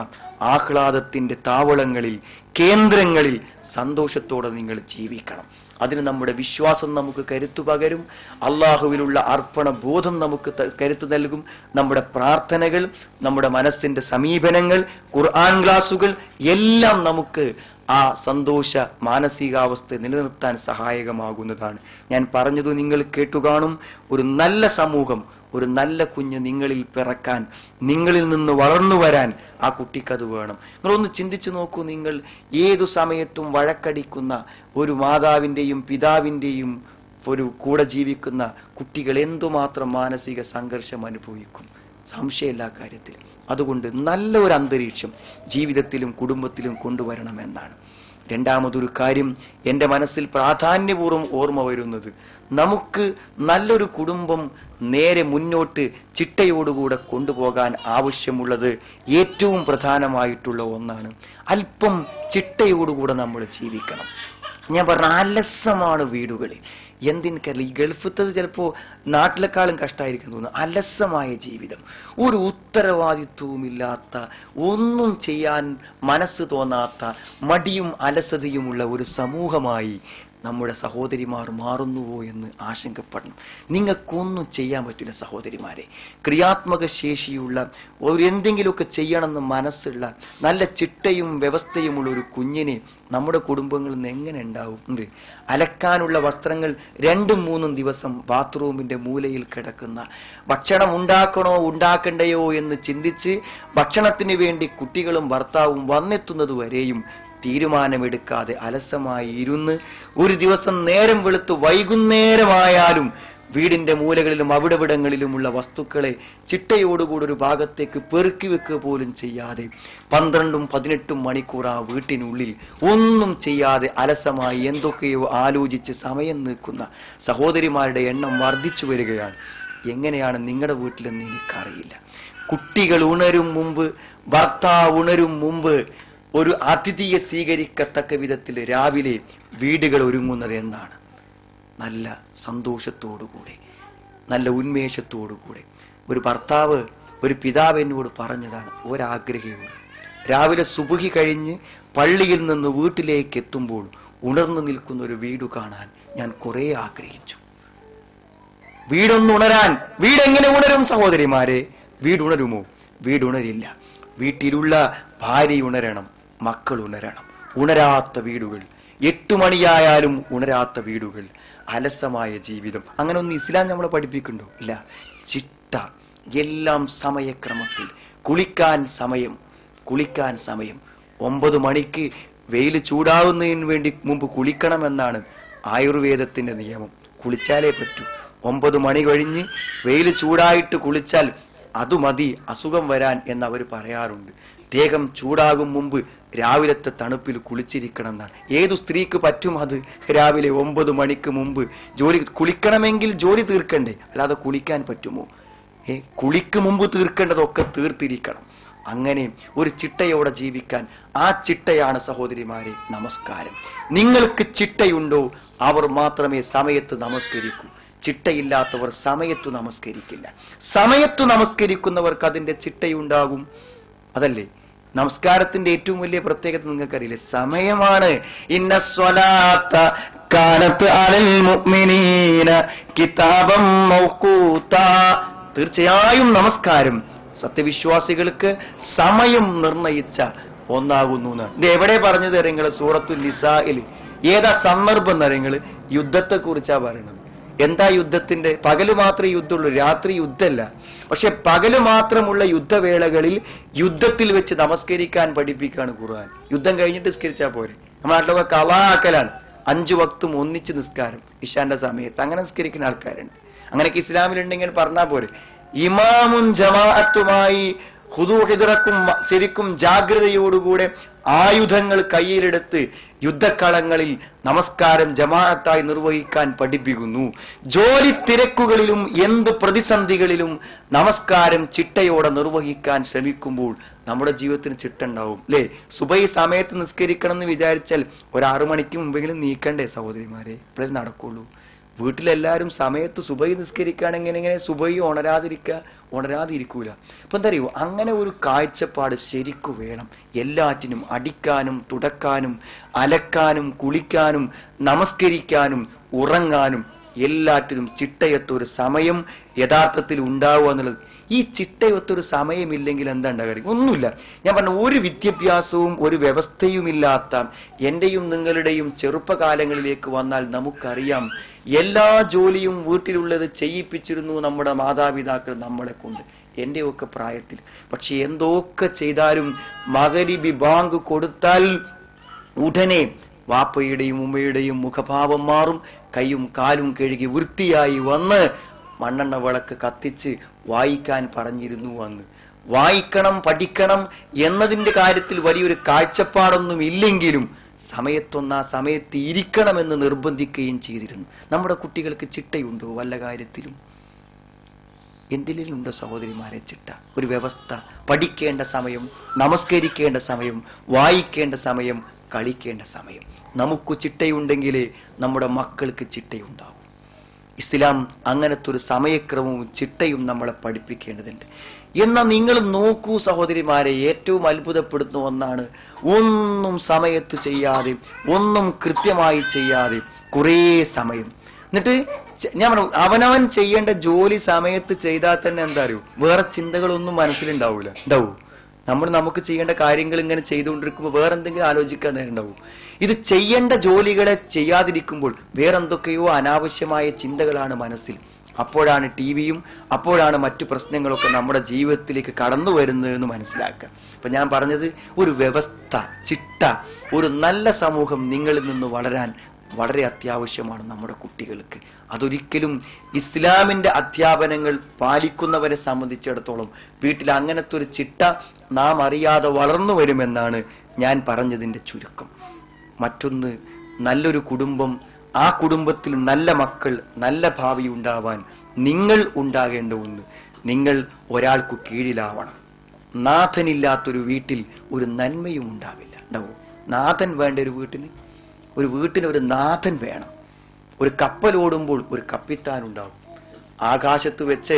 ആഹ്ലാദത്തിന്റെ താവളങ്ങളിൽ, കേന്ദ്രങ്ങളിൽ സന്തോഷത്തോടെ നിങ്ങൾ ജീവിക്കണം. അതിന് നമ്മുടെ വിശ്വാസം നമുക്ക് കരുത്തു പകരും. അള്ളാഹുവിലുള്ള അർപ്പണ ബോധം നമുക്ക് കരുത്തു നൽകും. നമ്മുടെ പ്രാർത്ഥനകൾ, നമ്മുടെ മനസ്സിന്റെ സമീപനങ്ങൾ, ഖുർആൻ ക്ലാസുകൾ എല്ലാം നമുക്ക് ആ സന്തോഷ മാനസികാവസ്ഥ നിലനിർത്താൻ സഹായകമാകുന്നതാണ്. ഞാൻ പറഞ്ഞത് നിങ്ങൾ കേട്ടുകാണും. ഒരു നല്ല സമൂഹം, ഒരു നല്ല കുഞ്ഞ് നിങ്ങളിൽ പിറക്കാൻ, നിങ്ങളിൽ നിന്ന് വളർന്നു വരാൻ ആ കുട്ടിക്കത് വേണം. നിങ്ങളൊന്ന് ചിന്തിച്ചു നോക്കൂ. നിങ്ങൾ ഏതു സമയത്തും വഴക്കടിക്കുന്ന ഒരു മാതാവിന്റെയും പിതാവിന്റെയും ഒരു കൂടെ ജീവിക്കുന്ന കുട്ടികൾ എന്തുമാത്രം മാനസിക സംഘർഷം അനുഭവിക്കും, സംശയമില്ല കാര്യത്തിൽ. അതുകൊണ്ട് നല്ല ഒരു അന്തരീക്ഷം ജീവിതത്തിലും കുടുംബത്തിലും കൊണ്ടുവരണമെന്നാണ്. രണ്ടാമതൊരു കാര്യം എൻ്റെ മനസ്സിൽ പ്രാധാന്യപൂർവ്വം ഓർമ്മ വരുന്നത്, നമുക്ക് നല്ലൊരു കുടുംബം നേരെ മുന്നോട്ട് ചിട്ടയോടുകൂടെ കൊണ്ടുപോകാൻ ആവശ്യമുള്ളത് ഏറ്റവും പ്രധാനമായിട്ടുള്ള ഒന്നാണ്. അല്പം ചിട്ടയോടുകൂടെ നമ്മൾ ജീവിക്കണം. ഞാൻ പറഞ്ഞ അലസമാണ് വീടുകളിൽ. എന്തിനല്ല ഈ ഗൾഫത്തത് ചിലപ്പോ നാട്ടിലെക്കാളും കഷ്ടമായിരിക്കും തോന്നുന്നു. അലസമായ ജീവിതം, ഒരു ഉത്തരവാദിത്വവുമില്ലാത്ത, ഒന്നും ചെയ്യാൻ മനസ്സ് തോന്നാത്ത, മടിയും അലസതയുമുള്ള ഒരു സമൂഹമായി നമ്മുടെ സഹോദരിമാർ മാറുന്നുവോ എന്ന് ആശങ്കപ്പെടണം. നിങ്ങൾക്കൊന്നും ചെയ്യാൻ പറ്റില്ല സഹോദരിമാരെ. ക്രിയാത്മക ശേഷിയുള്ള ഒരു എന്തെങ്കിലുമൊക്കെ ചെയ്യണമെന്ന് മനസ്സുള്ള നല്ല ചിട്ടയും വ്യവസ്ഥയുമുള്ള ഒരു കുഞ്ഞിനെ നമ്മുടെ കുടുംബങ്ങളിൽ നിന്ന് എങ്ങനെ ഉണ്ടാവും? അലക്കാനുള്ള വസ്ത്രങ്ങൾ 2-3 ദിവസം ബാത്റൂമിന്റെ മൂലയിൽ കിടക്കുന്ന, ഭക്ഷണം ഉണ്ടാക്കണോ ഉണ്ടാക്കണ്ടയോ എന്ന് ചിന്തിച്ച് ഭക്ഷണത്തിന് വേണ്ടി കുട്ടികളും ഭർത്താവും വന്നെത്തുന്നത് വരെയും തീരുമാനമെടുക്കാതെ അലസമായി ഇരുന്ന് ഒരു ദിവസം നേരം വെളുത്ത് വൈകുന്നേരമായാലും വീടിന്റെ മൂലകളിലും അവിടവിടങ്ങളിലുമുള്ള വസ്തുക്കളെ ചിട്ടയോടുകൂടി ഒരു ഭാഗത്തേക്ക് പെറുക്കി വെക്കുക പോലും ചെയ്യാതെ 12-18 മണിക്കൂർ ആ വീട്ടിനുള്ളിൽ ഒന്നും ചെയ്യാതെ അലസമായി എന്തൊക്കെയോ ആലോചിച്ച് സമയം നീക്കുന്ന സഹോദരിമാരുടെ എണ്ണം വർദ്ധിച്ചു വരികയാണ്. എങ്ങനെയാണ് നിങ്ങളുടെ വീട്ടിലെന്ന് എനിക്കറിയില്ല. കുട്ടികൾ ഉണരും മുമ്പ്, ഭർത്താവ് ഉണരും മുമ്പ് ഒരു അതിഥിയെ സ്വീകരിക്കത്തക്ക വിധത്തിൽ രാവിലെ വീടുകൾ ഒരുങ്ങുന്നത് എന്നാണ്. നല്ല സന്തോഷത്തോടുകൂടെ, നല്ല ഉന്മേഷത്തോടുകൂടെ. ഒരു ഭർത്താവ്, ഒരു പിതാവ് എന്നോട് പറഞ്ഞതാണ് ഒരാഗ്രഹവും. രാവിലെ സുബഹി കഴിഞ്ഞ് പള്ളിയിൽ നിന്ന് വീട്ടിലേക്ക് എത്തുമ്പോൾ ഉണർന്നു നിൽക്കുന്ന ഒരു വീട് കാണാൻ ഞാൻ കുറെ ആഗ്രഹിച്ചു. വീടൊന്നുണരാൻ, വീടെങ്ങനെ ഉണരും സഹോദരിമാരെ? വീടുണരുമോ? വീടുണരില്ല. വീട്ടിലുള്ള ഭാര്യ ഉണരണം, മക്കൾ ഉണരണം. ഉണരാത്ത വീടുകൾ, 8 മണിയായാലും ഉണരാത്ത വീടുകൾ, അലസമായ ജീവിതം. അങ്ങനെ ഒന്നും ഇസ്ലാം നമ്മളെ പഠിപ്പിക്കുന്നുണ്ടോ? ഇല്ല. ചിട്ട, എല്ലാം സമയക്രമത്തിൽ. കുളിക്കാൻ സമയം, 9 മണിക്ക് വെയിൽ ചൂടാവുന്നതിന് വേണ്ടി മുമ്പ് കുളിക്കണമെന്നാണ് ആയുർവേദത്തിന്റെ നിയമം. കുളിച്ചാലേ പറ്റൂ. 9 മണി കഴിഞ്ഞ് വെയിൽ ചൂടായിട്ട് കുളിച്ചാൽ അതു മതി അസുഖം വരാൻ എന്നവർ പറയാറുണ്ട്. ദേഹം ചൂടാകും മുമ്പ് രാവിലത്തെ തണുപ്പിൽ കുളിച്ചിരിക്കണം എന്നാണ്. ഏതു സ്ത്രീക്ക് പറ്റും അത്? രാവിലെ 9 മണിക്ക് മുമ്പ് കുളിക്കണമെങ്കിൽ ജോലി തീർക്കണ്ടേ? അല്ലാതെ കുളിക്കാൻ പറ്റുമോ? കുളിക്ക് മുമ്പ് തീർക്കേണ്ടതൊക്കെ തീർത്തിരിക്കണം. അങ്ങനെ ഒരു ചിട്ടയോടെ ജീവിക്കാൻ, ആ ചിട്ടയാണ് സഹോദരിമാരെ നമസ്കാരം. നിങ്ങൾക്ക് ചിട്ടയുണ്ടോ അവർ മാത്രമേ സമയത്ത് നമസ്കരിക്കൂ. ചിട്ടയില്ലാത്തവർ സമയത്തു നമസ്കരിക്കില്ല. സമയത്തു നമസ്കരിക്കുന്നവർക്ക് അതിന്റെ ചിട്ടയുണ്ടാകും. അതല്ലേ നമസ്കാരത്തിന്റെ ഏറ്റവും വലിയ പ്രത്യേകത നിങ്ങൾക്കറിയില്ലേ? സമയമാണ്. ഇന്ന സ്വലാത്ത കാനത്ത് അലൽ മുഅ്മിനീന കിതാബം മൗഖൂതാ. തീർച്ചയായും നമസ്കാരം സത്യവിശ്വാസികൾക്ക് സമയം നിർണയിച്ച ഒന്നാകുന്നു എന്നാണ്. ഇത് എവിടെ പറഞ്ഞത് നിങ്ങൾ? സൂറത്തുൽ നിസാഇൽ. ഏതാ സന്ദർഭം എന്ന് നിങ്ങൾ? യുദ്ധത്തെക്കുറിച്ചാ പറയുന്നത്. എന്താ യുദ്ധത്തിന്റെ? പകല് മാത്രമേ യുദ്ധമുള്ളൂ, രാത്രി യുദ്ധമല്ല. പക്ഷെ പകല് മാത്രമുള്ള യുദ്ധവേളകളിൽ യുദ്ധത്തിൽ വെച്ച് നമസ്കരിക്കാൻ പഠിപ്പിക്കുകയാണ് ഖുർആൻ. യുദ്ധം കഴിഞ്ഞിട്ട് നിസ്കരിച്ചാൽ പോരെ. നമ്മുടെ നാട്ടിലൊക്കെ കളാക്കലാണ് 5 വക്തും ഒന്നിച്ച് നിസ്കാരം ഇശാന്റെ സമയത്ത്. അങ്ങനെ നിസ്കരിക്കുന്ന ആൾക്കാരുണ്ട്. അങ്ങനെയൊക്കെ ഇസ്ലാമിലുണ്ടെങ്കിൽ പറഞ്ഞാൽ പോരെ. ഇമാമുൻ ജമാഅത്തുമായി ഹുദൂഹിദറക്കും ശരിക്കും ജാഗ്രതയോടുകൂടെ ആയുധങ്ങൾ കയ്യിലെടുത്ത് യുദ്ധക്കളങ്ങളിൽ നമസ്കാരം ജമാഅത്തായി നിർവഹിക്കാൻ പഠിപ്പിക്കുന്നു. ജോലി തിരക്കുകളിലും എന്ത് പ്രതിസന്ധികളിലും നമസ്കാരം ചിട്ടയോടെ നിർവഹിക്കാൻ ശ്രമിക്കുമ്പോൾ നമ്മുടെ ജീവിതത്തിന് ചിട്ടുണ്ടാവും അല്ലേ? സുബഹി സമയത്ത് നിസ്കരിക്കണം എന്ന് വിചാരിച്ചാൽ 6 മണിക്ക് മുമ്പെങ്കിലും നീക്കണ്ടേ സഹോദരിമാരെ? ഇപ്പോഴേ നടക്കുള്ളൂ. വീട്ടിലെല്ലാവരും സമയത്ത് സുബഹി നിസ്കരിക്കുകയാണെങ്കിൽ എങ്ങനെ സുബഹി ഉണരാതിരിക്കൂല. അപ്പൊ എന്താ അറിയോ, അങ്ങനെ ഒരു കാഴ്ചപ്പാട് ശരിക്കു വേണം. എല്ലാറ്റിനും അടിക്കാനും തുടക്കാനും അലക്കാനും കുളിക്കാനും നമസ്കരിക്കാനും ഉറങ്ങാനും എല്ലാറ്റിനും ചിട്ടയത്തൊരു സമയം യഥാർത്ഥത്തിൽ ഉണ്ടാവുക എന്നുള്ളത്. ഈ ചിട്ടയൊത്തൊരു സമയമില്ലെങ്കിൽ എന്താ ഉണ്ടാകുക? ഒന്നുമില്ല. ഞാൻ പറഞ്ഞ ഒരു വിദ്യാഭ്യാസവും ഒരു വ്യവസ്ഥയുമില്ലാത്ത എന്റെയും നിങ്ങളുടെയും ചെറുപ്പകാലങ്ങളിലേക്ക് വന്നാൽ നമുക്കറിയാം എല്ലാ ജോലിയും വീട്ടിലുള്ളത് ചെയ്യിപ്പിച്ചിരുന്നു നമ്മുടെ മാതാപിതാക്കൾ നമ്മളെ കൊണ്ട്, എന്റെയൊക്കെ പ്രായത്തിൽ. പക്ഷെ എന്തൊക്കെ ചെയ്താലും മഗ്‌രിബ് ബാങ്ക് കൊടുത്താൽ ഉടനെ വാപ്പയുടെയും ഉമ്മയുടെയും മുഖഭാവം മാറും. കൈയും കാലും കഴുകി വൃത്തിയായി വന്ന് മണ്ണെണ്ണ വിളക്ക് കത്തിച്ച് വായിക്കാൻ പറഞ്ഞിരുന്നു അന്ന്. വായിക്കണം, പഠിക്കണം എന്നതിന്റെ കാര്യത്തിൽ വലിയൊരു കാഴ്ചപ്പാടൊന്നും ഇല്ലെങ്കിലും സമയത്തൊന്ന് ആ സമയത്ത് ഇരിക്കണമെന്ന് നിർബന്ധിക്കുകയും ചെയ്തിരുന്നു. നമ്മുടെ കുട്ടികൾക്ക് ചിട്ടയുണ്ടോ വല്ല കാര്യത്തിലും? എന്തിലുണ്ടോ സഹോദരിമാരെ ചിട്ട? ഒരു വ്യവസ്ഥ. പഠിക്കേണ്ട സമയം, നമസ്കരിക്കേണ്ട സമയം, വായിക്കേണ്ട സമയം, കളിക്കേണ്ട സമയം. നമുക്ക് ചിട്ടയുണ്ടെങ്കിലേ നമ്മുടെ മക്കൾക്ക് ചിട്ടയുണ്ടാവും. ഇസ്ലാം അങ്ങനത്തെ ഒരു സമയക്രമവും ചിട്ടയും നമ്മളെ പഠിപ്പിക്കേണ്ടതുണ്ട്. എന്നാൽ നിങ്ങൾ നോക്കൂ സഹോദരിമാരെ, ഏറ്റവും അത്ഭുതപ്പെടുത്തുന്ന ഒന്നാണ് ഒന്നും സമയത്ത് ചെയ്യാതെ, ഒന്നും കൃത്യമായി ചെയ്യാതെ കുറേ സമയം. എന്നിട്ട് ഞാൻ പറഞ്ഞു, അവനവൻ ചെയ്യേണ്ട ജോലി സമയത്ത് ചെയ്താൽ തന്നെ എന്താ അറിയൂ, വേറെ ചിന്തകളൊന്നും മനസ്സിലുണ്ടാവൂല. ഉണ്ടാവൂ? നമുക്ക് ചെയ്യേണ്ട കാര്യങ്ങൾ ഇങ്ങനെ ചെയ്തുകൊണ്ടിരിക്കുമ്പോൾ വേറെ എന്തെങ്കിലും ആലോചിക്കാൻ നേരം ഉണ്ടാവും. ഇത് ചെയ്യേണ്ട ജോലികളെ ചെയ്യാതിരിക്കുമ്പോൾ വേറെന്തൊക്കെയോ അനാവശ്യമായ ചിന്തകളാണ് മനസ്സിൽ. അപ്പോഴാണ് ടിവിയും അപ്പോഴാണ് മറ്റു പ്രശ്നങ്ങളൊക്കെ നമ്മുടെ ജീവിതത്തിലേക്ക് കടന്നു വരുന്നതെന്ന് മനസ്സിലാക്കുക. അപ്പൊ ഞാൻ പറഞ്ഞത്, ഒരു വ്യവസ്ഥ, ചിട്ട, ഒരു നല്ല സമൂഹം നിങ്ങളിൽ നിന്ന് വളരാൻ വളരെ അത്യാവശ്യമാണ് നമ്മുടെ കുട്ടികൾക്ക്. അതൊരിക്കലും ഇസ്ലാമിന്റെ അധ്യാപനങ്ങൾ പാലിക്കുന്നവരെ സംബന്ധിച്ചിടത്തോളം വീട്ടിൽ അങ്ങനത്തെ ഒരു ചിട്ട നാം അറിയാതെ വളർന്നു വരുമെന്നാണ് ഞാൻ പറഞ്ഞതിന്റെ ചുരുക്കം. മറ്റൊന്ന്, നല്ലൊരു കുടുംബം, ആ കുടുംബത്തിൽ നല്ല മക്കൾ, നല്ല ഭാവി ഉണ്ടാവാൻ നിങ്ങൾ ഉണ്ടാകേണ്ട ഒന്ന്, നിങ്ങൾ ഒരാൾക്ക് കീഴിലാവണം. നാഥനില്ലാത്തൊരു വീട്ടിൽ ഒരു നന്മയും ഉണ്ടാവില്ല. ഉണ്ടാവും? നാഥൻ വേണ്ട ഒരു വീട്ടിന്? ഒരു വീട്ടിന് ഒരു നാഥൻ വേണം. ഒരു കപ്പലോടുമ്പോൾ ഒരു കപ്പിത്താൻ ഉണ്ടാവും. ആകാശത്ത് വെച്ച്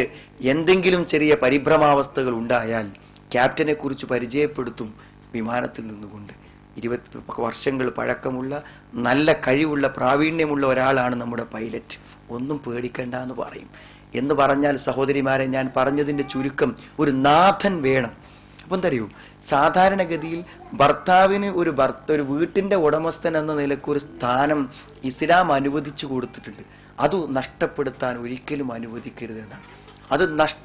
എന്തെങ്കിലും ചെറിയ പരിഭ്രമാവസ്ഥകൾ ഉണ്ടായാൽ ക്യാപ്റ്റനെ കുറിച്ച് പരിചയപ്പെടുത്തും വിമാനത്തിൽ നിന്നുകൊണ്ട്. 20 വർഷങ്ങൾ പഴക്കമുള്ള നല്ല കഴിവുള്ള പ്രാവീണ്യമുള്ള ഒരാളാണ് നമ്മുടെ പൈലറ്റ്. ഒന്നും പേടിക്കണ്ട എന്ന് പറയും. എന്ന് പറഞ്ഞാൽ സഹോദരിമാരെ, ഞാൻ പറഞ്ഞതിന്റെ ചുരുക്കം, ഒരു നാഥൻ വേണം. അപ്പൊ എന്തറിയൂ, സാധാരണഗതിയിൽ ഭർത്താവിന് ഒരു വീട്ടിന്റെ ഉടമസ്ഥൻ എന്ന നിലക്ക് ഒരു സ്ഥാനം ഇസ്ലാം അനുവദിച്ചു കൊടുത്തിട്ടുണ്ട്. അത് നഷ്ടപ്പെടുത്താൻ ഒരിക്കലും അനുവദിക്കരുതെന്നാണ്.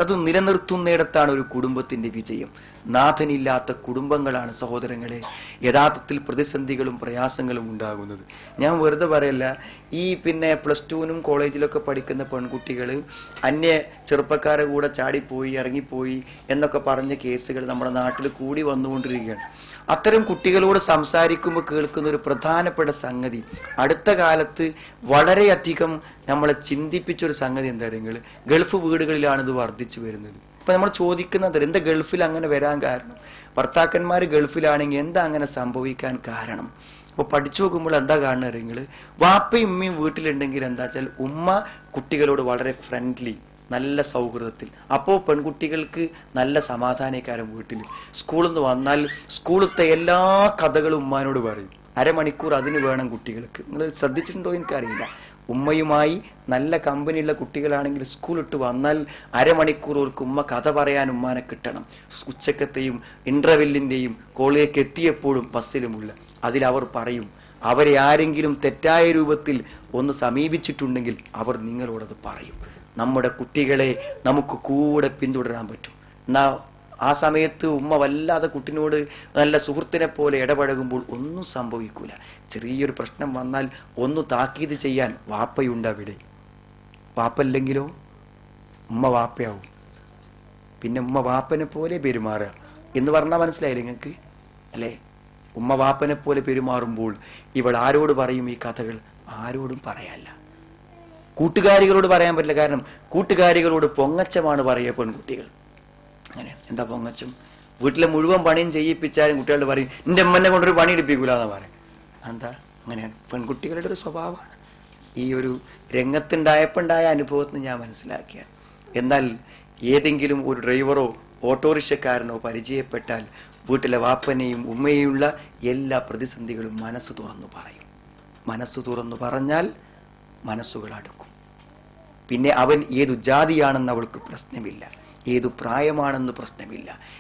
അത് നിലനിർത്തുന്നിടത്താണ് ഒരു കുടുംബത്തിന്റെ വിജയം. നാഥനില്ലാത്ത കുടുംബങ്ങളാണ് സഹോദരങ്ങളെ യഥാർത്ഥത്തിൽ പ്രതിസന്ധികളും പ്രയാസങ്ങളും ഉണ്ടാകുന്നത്. ഞാൻ വെറുതെ പറയല്ല. ഈ +2നും കോളേജിലൊക്കെ പഠിക്കുന്ന പെൺകുട്ടികൾ അന്യ ചെറുപ്പക്കാരെ കൂടെ ചാടിപ്പോയി, ഇറങ്ങിപ്പോയി എന്നൊക്കെ പറഞ്ഞ കേസുകൾ നമ്മുടെ നാട്ടിൽ കൂടി വന്നുകൊണ്ടിരിക്കുകയാണ്. അത്തരം കുട്ടികളോട് സംസാരിക്കുമ്പോൾ കേൾക്കുന്ന ഒരു പ്രധാനപ്പെട്ട സംഗതി, അടുത്ത കാലത്ത് വളരെയധികം നമ്മളെ ചിന്തിപ്പിച്ചൊരു സംഗതി എന്താ പറയുക, ഗൾഫ് വീടുകളിലാണ് ഇത് വർദ്ധിച്ചു വരുന്നത്. അപ്പൊ നമ്മൾ ചോദിക്കുന്നത്, എന്താ ഗൾഫിൽ അങ്ങനെ വരാൻ കാരണം? ഭർത്താക്കന്മാർ ഗൾഫിലാണെങ്കിൽ എന്താ അങ്ങനെ സംഭവിക്കാൻ കാരണം? അപ്പൊ പഠിച്ചു നോക്കുമ്പോൾ എന്താ കാണുന്നത്? വാപ്പയും ഉമ്മയും വീട്ടിലുണ്ടെങ്കിൽ എന്താ വെച്ചാൽ ഉമ്മ കുട്ടികളോട് വളരെ ഫ്രണ്ട്ലി, നല്ല സൗഹൃദത്തിൽ. അപ്പോൾ പെൺകുട്ടികൾക്ക് നല്ല സമാധാനക്കാരൻ വീട്ടിൽ. സ്കൂളിൽ നിന്ന് വന്നാൽ സ്കൂളത്തെ എല്ലാ കഥകളും ഉമ്മാനോട് പറയും. അരമണിക്കൂർ അതിന് വേണം കുട്ടികൾക്ക്. നിങ്ങൾ ശ്രദ്ധിച്ചിട്ടുണ്ടോ എനിക്കറിയില്ല. ഉമ്മയുമായി നല്ല കമ്പനിയുള്ള കുട്ടികളാണെങ്കിൽ സ്കൂളിട്ട് വന്നാൽ അരമണിക്കൂർ അവർക്ക് ഉമ്മ കഥ പറയാൻ ഉമ്മാനെ കിട്ടണം. ഉച്ചക്കത്തെയും ഇന്റർവെല്ലിന്റെയും കോളേജിലേക്ക് എത്തിയപ്പോഴും ബസ്സിലുമുള്ള അതിലവർ പറയും. അവരെ ആരെങ്കിലും തെറ്റായ രൂപത്തിൽ ഒന്ന് സമീപിച്ചിട്ടുണ്ടെങ്കിൽ അവർ നിങ്ങളോടത് പറയും. നമ്മുടെ കുട്ടികളെ നമുക്ക് കൂടെ പിന്തുടരാൻ പറ്റും. എന്നാ ആ സമയത്ത് ഉമ്മ വല്ലാതെ കുട്ടിനോട് നല്ല സുഹൃത്തിനെ പോലെ ഇടപഴകുമ്പോൾ ഒന്നും സംഭവിക്കൂല. ചെറിയൊരു പ്രശ്നം വന്നാൽ ഒന്ന് താക്കീത് ചെയ്യാൻ വാപ്പയുണ്ട് അവിടെ. വാപ്പല്ലെങ്കിലോ ഉമ്മ വാപ്പയാവും. പിന്നെ ഉമ്മ വാപ്പനെ പോലെ പെരുമാറുക എന്ന് പറഞ്ഞാൽ മനസ്സിലായില്ലേ നിങ്ങൾക്ക്? അല്ലേ? ഉമ്മ വാപ്പനെ പോലെ പെരുമാറുമ്പോൾ ഇവൾ ആരോട് പറയും ഈ കഥകൾ? ആരോടും പറയാല്ല. കൂട്ടുകാരികളോട് പറയാൻ പറ്റില്ല. കാരണം കൂട്ടുകാരികളോട് പൊങ്ങച്ചമാണ് പറയുക പെൺകുട്ടികൾ. അങ്ങനെ എന്താ പൊങ്ങച്ചം? വീട്ടിലെ മുഴുവൻ പണിയും ചെയ്യിപ്പിച്ചാലും കുട്ടികളോട് പറയും നിന്റെ അമ്മനെ കൊണ്ടൊരു പണി എടുപ്പിക്കൂല എന്ന് പറയും. എന്താ? അങ്ങനെയാണ് പെൺകുട്ടികളുടെ ഒരു സ്വഭാവമാണ്. ഈ ഒരു രംഗത്തുണ്ടായപ്പോണ്ടായ അനുഭവത്തിന് ഞാൻ മനസ്സിലാക്കിയ. എന്നാൽ ഏതെങ്കിലും ഒരു ഡ്രൈവറോ ഓട്ടോറിക്ഷക്കാരനോ പരിചയപ്പെട്ടാൽ വീട്ടിലെ വാപ്പനെയും ഉമ്മയെയുള്ള എല്ലാ പ്രതിസന്ധികളും മനസ്സ് തുറന്നു പറയും. മനസ്സ് തുറന്നു പറഞ്ഞാൽ മനസ്സുകൾ അടുക്കും. പിന്നെ അവൻ ഏതു ജാതിയാണെന്ന് അവൾക്ക് പ്രശ്നമില്ല, ഏതു പ്രായമാണെന്ന് പ്രശ്നമില്ല,